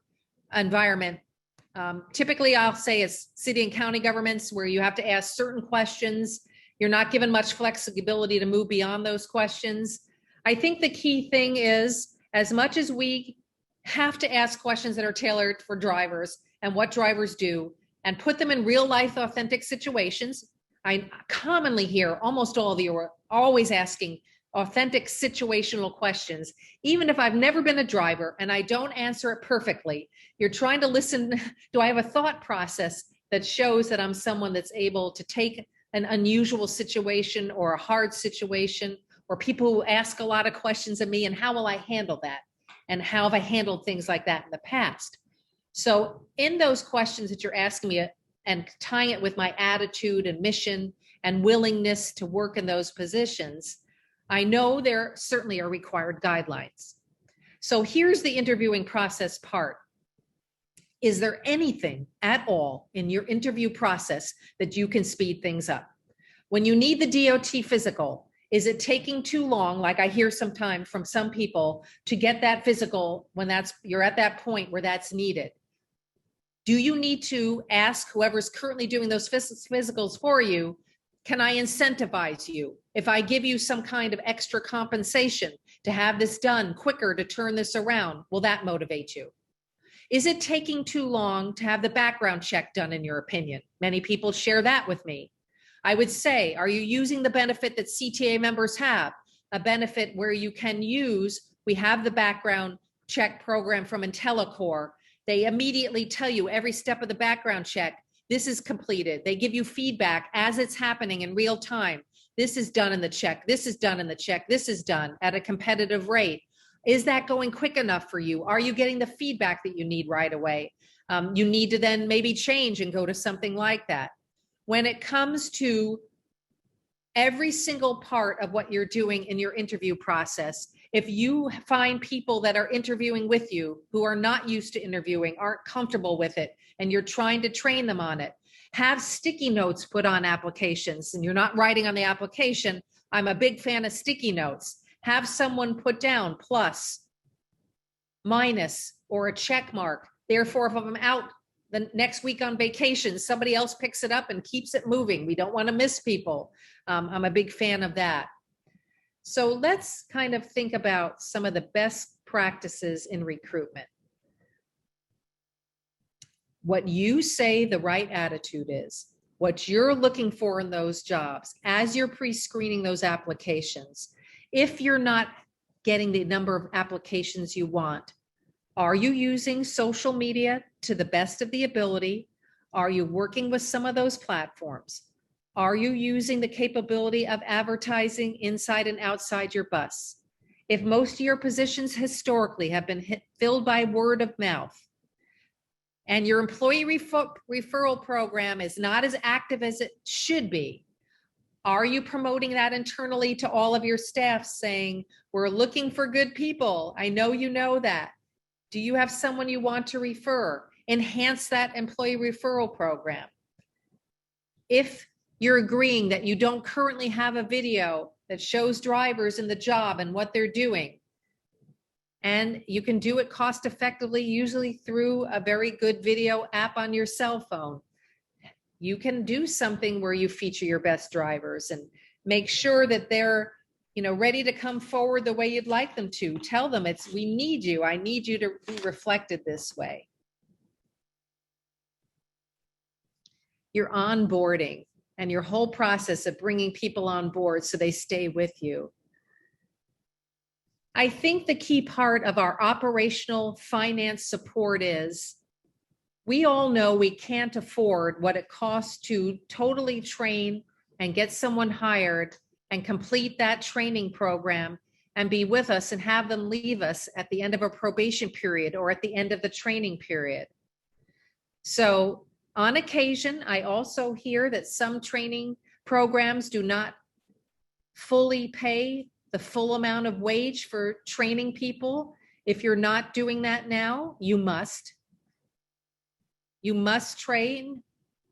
Speaker 2: environment. Typically, I'll say it's city and county governments where you have to ask certain questions. You're not given much flexibility to move beyond those questions. I think the key thing is, as much as we have to ask questions that are tailored for drivers and what drivers do, and put them in real life, authentic situations. I commonly hear almost all of you are always asking authentic situational questions. Even if I've never been a driver and I don't answer it perfectly, you're trying to listen. Do I have a thought process that shows that I'm someone that's able to take an unusual situation or a hard situation, or people who ask a lot of questions of me, and how will I handle that? And how have I handled things like that in the past? So in those questions that you're asking me and tying it with my attitude and mission and willingness to work in those positions, I know there certainly are required guidelines. So here's the interviewing process part. Is there anything at all in your interview process that you can speed things up? When you need the DOT physical, is it taking too long, like I hear sometimes from some people, to get that physical when you're at that point where that's needed? Do you need to ask whoever's currently doing those physicals for you, can I incentivize you? If I give you some kind of extra compensation to have this done quicker, to turn this around, will that motivate you? Is it taking too long to have the background check done, in your opinion? Many people share that with me. I would say, are you using the benefit that CTAA members have? A benefit where you can use, we have the background check program from IntelliCore. They immediately tell you every step of the background check, this is completed. They give you feedback as it's happening in real time. This is done in the check. This is done in the check. This is done at a competitive rate. Is that going quick enough for you? Are you getting the feedback that you need right away? You need to then maybe change and go to something like that. When it comes to every single part of what you're doing in your interview process, if you find people that are interviewing with you who are not used to interviewing, aren't comfortable with it, and you're trying to train them on it, have sticky notes put on applications. And you're not writing on the application. I'm a big fan of sticky notes. Have someone put down plus, minus, or a check mark. Therefore, if I'm out the next week on vacation, somebody else picks it up and keeps it moving. We don't want to miss people. I'm a big fan of that. So let's kind of think about some of the best practices in recruitment. What you say the right attitude is, what you're looking for in those jobs as you're pre-screening those applications. If you're not getting the number of applications you want, are you using social media to the best of the ability? Are you working with some of those platforms? Are you using the capability of advertising inside and outside your bus? If most of your positions historically have been filled by word of mouth, and your employee referral program is not as active as it should be, are you promoting that internally to all of your staff, saying, we're looking for good people? I know you know that. Do you have someone you want to refer? Enhance that employee referral program. If you're agreeing that you don't currently have a video that shows drivers in the job and what they're doing, and you can do it cost effectively, usually through a very good video app on your cell phone, you can do something where you feature your best drivers and make sure that they're, ready to come forward the way you'd like them to. Tell them we need you. I need you to be reflected this way. Your onboarding and your whole process of bringing people on board so they stay with you. I think the key part of our operational finance support is, we all know we can't afford what it costs to totally train and get someone hired and complete that training program and be with us and have them leave us at the end of a probation period or at the end of the training period. So on occasion, I also hear that some training programs do not fully pay the full amount of wage for training people. If you're not doing that now, you must. You must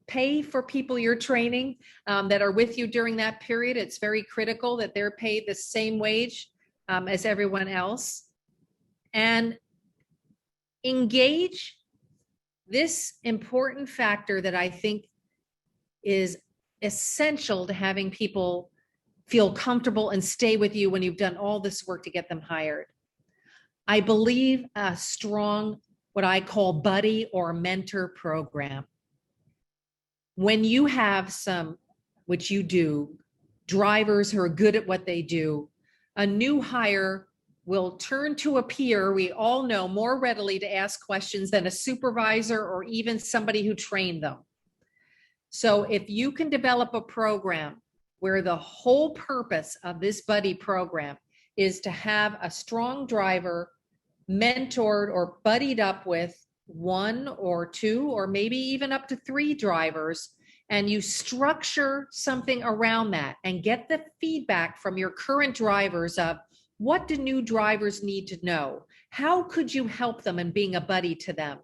Speaker 2: pay for people you're training that are with you during that period. It's very critical that they're paid the same wage as everyone else. And engage this important factor that I think is essential to having people feel comfortable and stay with you when you've done all this work to get them hired. I believe a strong, what I call buddy or mentor program. when you have some, which you do, drivers who are good at what they do, a new hire will turn to a peer we all know more readily to ask questions than a supervisor or even somebody who trained them. So if you can develop a program where the whole purpose of this buddy program is to have a strong driver mentored or buddied up with one or two or maybe even up to 3 drivers, and you structure something around that and get the feedback from your current drivers of what do new drivers need to know? How could you help them in being a buddy to them?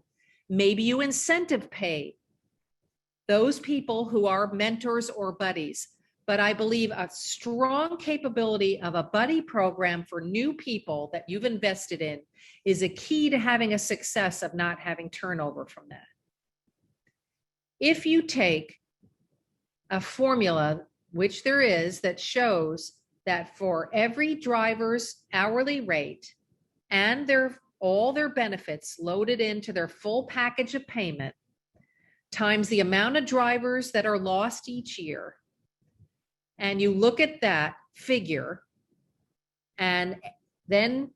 Speaker 2: Maybe you incentive pay those people who are mentors or buddies. But I believe a strong capability of a buddy program for new people that you've invested in is a key to having a success of not having turnover from that. If you take a formula, which there is, that shows that for every driver's hourly rate and all their benefits loaded into their full package of payment times the amount of drivers that are lost each year, and you look at that figure and then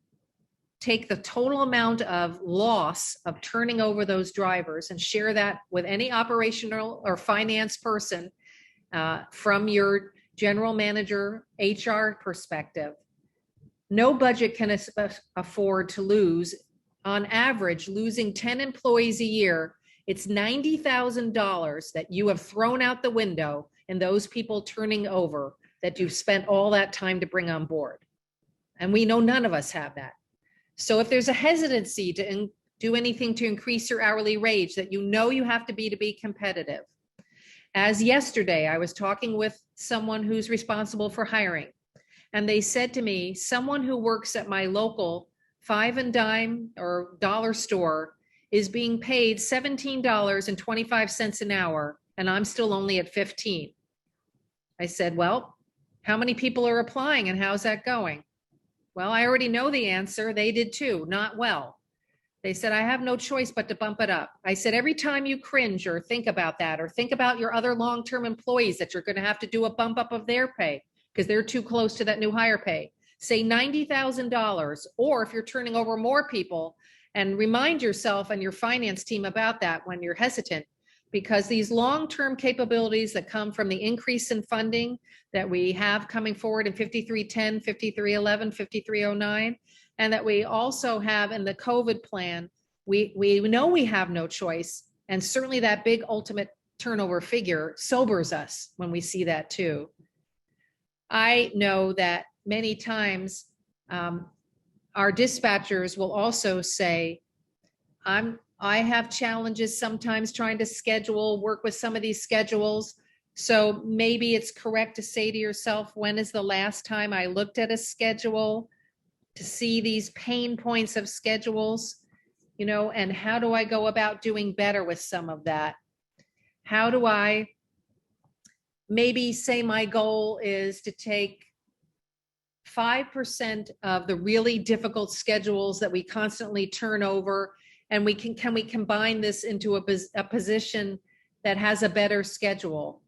Speaker 2: take the total amount of loss of turning over those drivers and share that with any operational or finance person from your general manager, HR perspective, no budget can afford to lose. On average, losing 10 employees a year, it's $90,000 that you have thrown out the window and those people turning over that you've spent all that time to bring on board. And we know none of us have that. So if there's a hesitancy to do anything to increase your hourly wage that you know you have to be competitive. As yesterday, I was talking with someone who's responsible for hiring, and they said to me, someone who works at my local 5 and dime or dollar store is being paid $17.25 an hour, and I'm still only at 15. I said, well, how many people are applying and how's that going? Well, I already know the answer. They did too, not well. They said, I have no choice but to bump it up. I said, every time you cringe or think about that, or think about your other long-term employees that you're going to have to do a bump up of their pay because they're too close to that new hire pay, say $90,000, or if you're turning over more people, and remind yourself and your finance team about that when you're hesitant, because these long-term capabilities that come from the increase in funding that we have coming forward in 5310, 5311, 5309, and that we also have in the COVID plan, we know we have no choice. And certainly that big ultimate turnover figure sobers us when we see that too. I know that many times our dispatchers will also say, I have challenges sometimes trying to work with some of these schedules. So maybe it's correct to say to yourself, when is the last time I looked at a schedule to see these pain points of schedules, and how do I go about doing better with some of that? How do I maybe say my goal is to take 5% of the really difficult schedules that we constantly turn over, and can we combine this into a position that has a better schedule?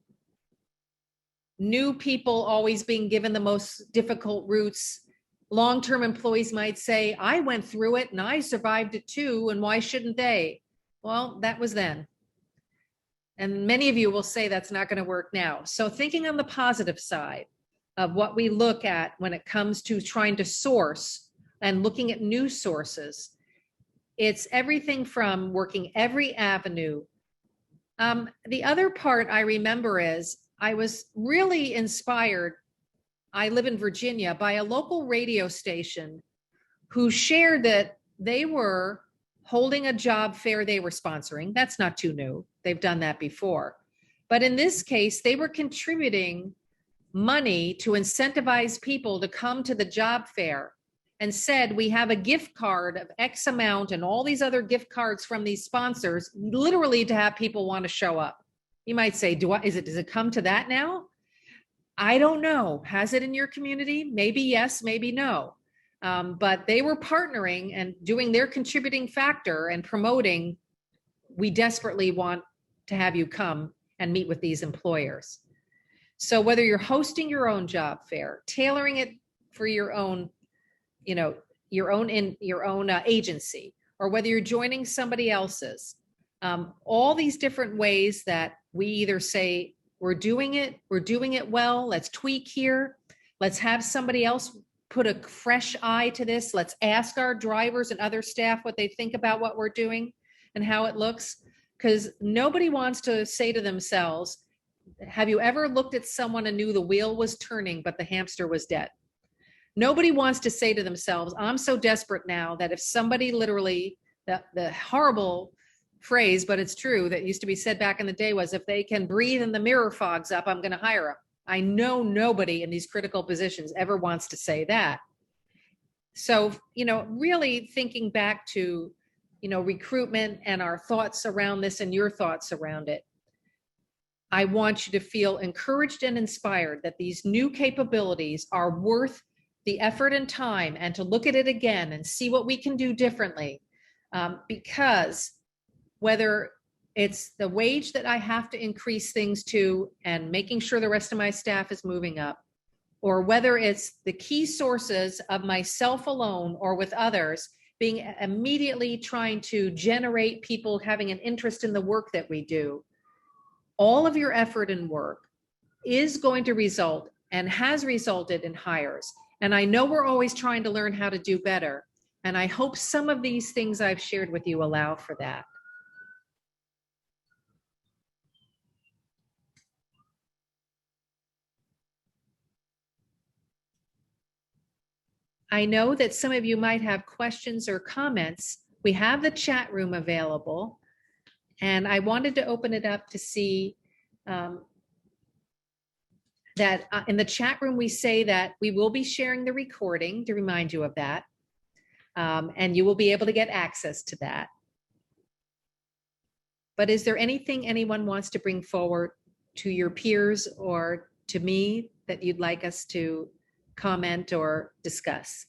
Speaker 2: New people always being given the most difficult routes. Long-term employees might say, I went through it and I survived it too, and why shouldn't they? Well, that was then. And many of you will say that's not going to work now. So thinking on the positive side of what we look at when it comes to trying to source and looking at new sources, it's everything from working every avenue. The other part I remember is I was really inspired. I live in Virginia, by a local radio station who shared that they were holding a job fair they were sponsoring. That's not too new. They've done that before. But in this case, they were contributing money to incentivize people to come to the job fair, and said, we have a gift card of X amount and all these other gift cards from these sponsors, literally to have people want to show up. You might say, does it come to that now? I don't know. Has it in your community? Maybe yes, maybe no. But they were partnering and doing their contributing factor and promoting, we desperately want to have you come. and meet with these employers. So whether you're hosting your own job fair, tailoring it for your own, your own agency, or whether you're joining somebody else's, all these different ways that we either say we're doing it well, let's tweak here, let's have somebody else put a fresh eye to this, let's ask our drivers and other staff what they think about what we're doing and how it looks, because nobody wants to say to themselves, have you ever looked at someone and knew the wheel was turning but the hamster was dead? Nobody wants to say to themselves, I'm so desperate now that if somebody literally, the horrible phrase, but it's true, that used to be said back in the day was, if they can breathe and the mirror fogs up, I'm going to hire them. I know nobody in these critical positions ever wants to say that. So, really thinking back to, recruitment and our thoughts around this and your thoughts around it, I want you to feel encouraged and inspired that these new capabilities are worth the effort and time, and to look at it again and see what we can do differently. Because whether it's the wage that I have to increase things to and making sure the rest of my staff is moving up, or whether it's the key sources of myself alone or with others, being immediately trying to generate people having an interest in the work that we do, all of your effort and work is going to result and has resulted in hires. And I know we're always trying to learn how to do better. And I hope some of these things I've shared with you allow for that. I know that some of you might have questions or comments. We have the chat room available, and I wanted to open it up to see that in the chat room, we say that we will be sharing the recording, to remind you of that, and you will be able to get access to that. But is there anything anyone wants to bring forward to your peers or to me that you'd like us to comment or discuss?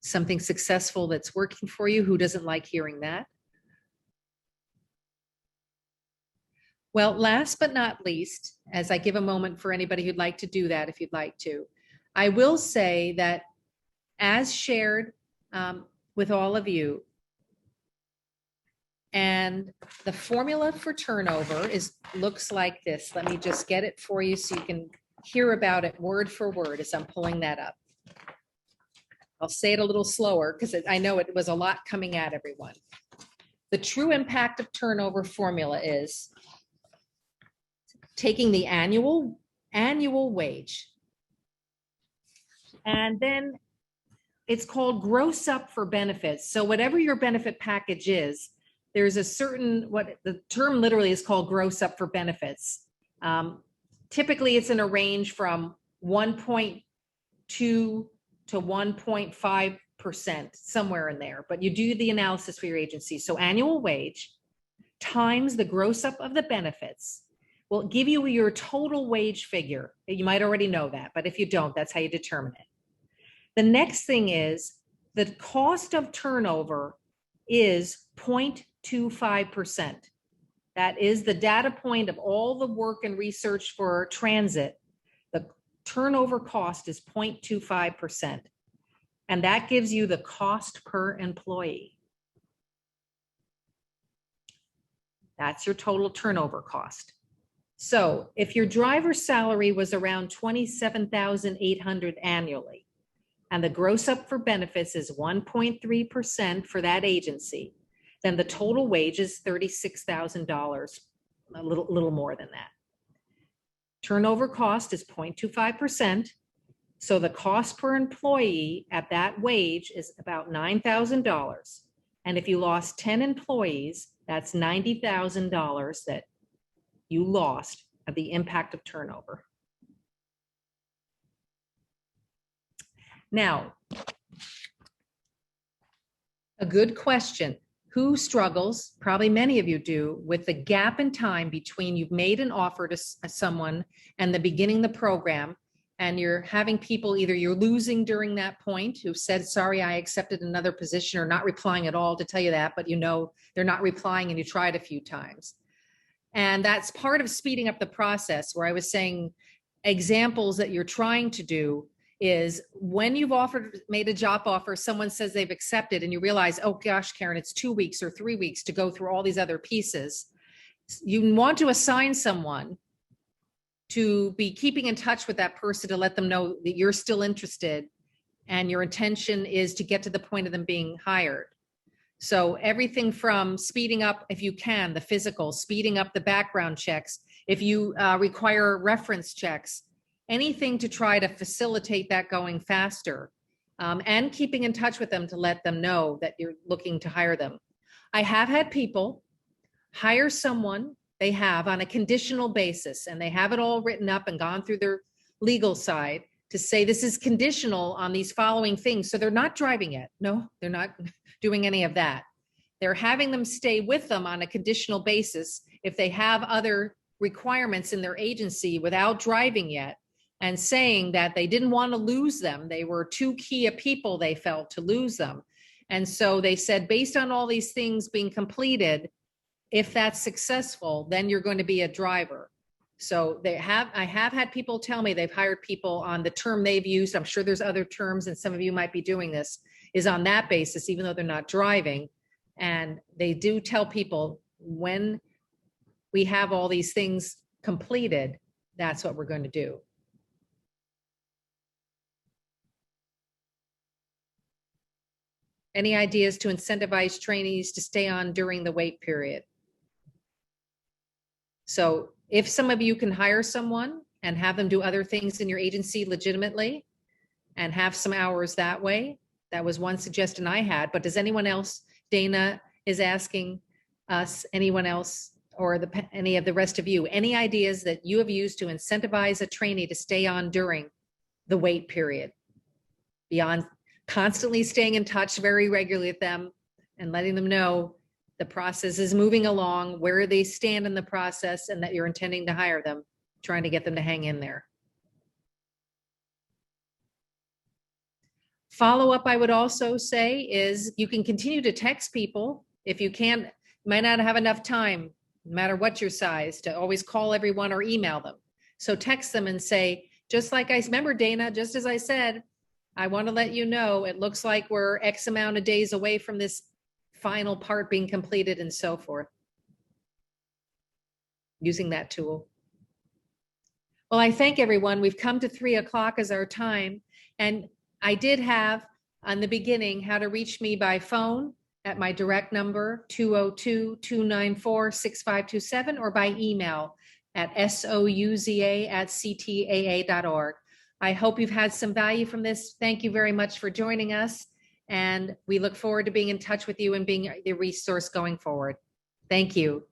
Speaker 2: Something successful that's working for you? Who doesn't like hearing that? Well, last but not least, as I give a moment for anybody who'd like to do that, if you'd like to, I will say that as shared with all of you, and the formula for turnover looks like this. Let me just get it for you so you can hear about it word for word as I'm pulling that up. I'll say it a little slower because I know it was a lot coming at everyone. The true impact of turnover formula is taking the annual wage, and then it's called gross up for benefits. So whatever your benefit package is, there's a certain, what the term literally is called gross up for benefits. Typically it's in a range from 1.2 to 1.5%, somewhere in there, but you do the analysis for your agency. So annual wage times the gross up of the benefits will give you your total wage figure. You might already know that, but if you don't, that's how you determine it. The next thing is the cost of turnover is 0.25%. That is the data point of all the work and research for transit. The turnover cost is 0.25%. And that gives you the cost per employee. That's your total turnover cost. So if your driver's salary was around $27,800 annually, and the gross up for benefits is 1.3% for that agency, then the total wage is $36,000, a little more than that. Turnover cost is 0.25%. So the cost per employee at that wage is about $9,000. And if you lost 10 employees, that's $90,000 that you lost at the impact of turnover. Now, a good question. Who struggles, probably many of you do, with the gap in time between you've made an offer to someone and the beginning of the program, and you're having people, either you're losing during that point who've said, sorry, I accepted another position, or not replying at all to tell you that, but you know they're not replying and you tried a few times. And that's part of speeding up the process, where I was saying examples that you're trying to do is when you've made a job offer, someone says they've accepted and you realize, oh gosh, Karen, it's 2 weeks or 3 weeks to go through all these other pieces. You want to assign someone to be keeping in touch with that person to let them know that you're still interested and your intention is to get to the point of them being hired. So everything from speeding up, if you can, the physical, speeding up the background checks, if you require reference checks, anything to try to facilitate that going faster, and keeping in touch with them to let them know that you're looking to hire them. I have had people hire someone they have on a conditional basis, and they have it all written up and gone through their legal side to say this is conditional on these following things. So they're not driving it. No, they're not doing any of that. They're having them stay with them on a conditional basis if they have other requirements in their agency without driving yet, and saying that they didn't want to lose them. They were too key a people, they felt, to lose them. And so they said, based on all these things being completed, if that's successful, then you're going to be a driver. So I have had people tell me they've hired people on the term they've used. I'm sure there's other terms, and some of you might be doing this, is on that basis, even though they're not driving. And they do tell people, when we have all these things completed, that's what we're going to do. Any ideas to incentivize trainees to stay on during the wait period? So if some of you can hire someone and have them do other things in your agency legitimately and have some hours that way, that was one suggestion I had. But does anyone else, Dana is asking us, anyone else, or any of the rest of you, any ideas that you have used to incentivize a trainee to stay on during the wait period, beyond constantly staying in touch very regularly with them and letting them know the process is moving along, where they stand in the process, and that you're intending to hire them, trying to get them to hang in there. Follow up, I would also say, is you can continue to text people. If you can't, might not have enough time, no matter what your size, to always call everyone or email them. So text them and say, just like I remember, Dana, just as I said, I want to let you know, it looks like we're X amount of days away from this final part being completed, and so forth. Using that tool. Well, I thank everyone. We've come to 3 o'clock as our time. And I did have on the beginning how to reach me by phone at my direct number, 202-294-6527, or by email at souza@ctaa.org. I hope you've had some value from this. Thank you very much for joining us. And we look forward to being in touch with you and being the resource going forward. Thank you.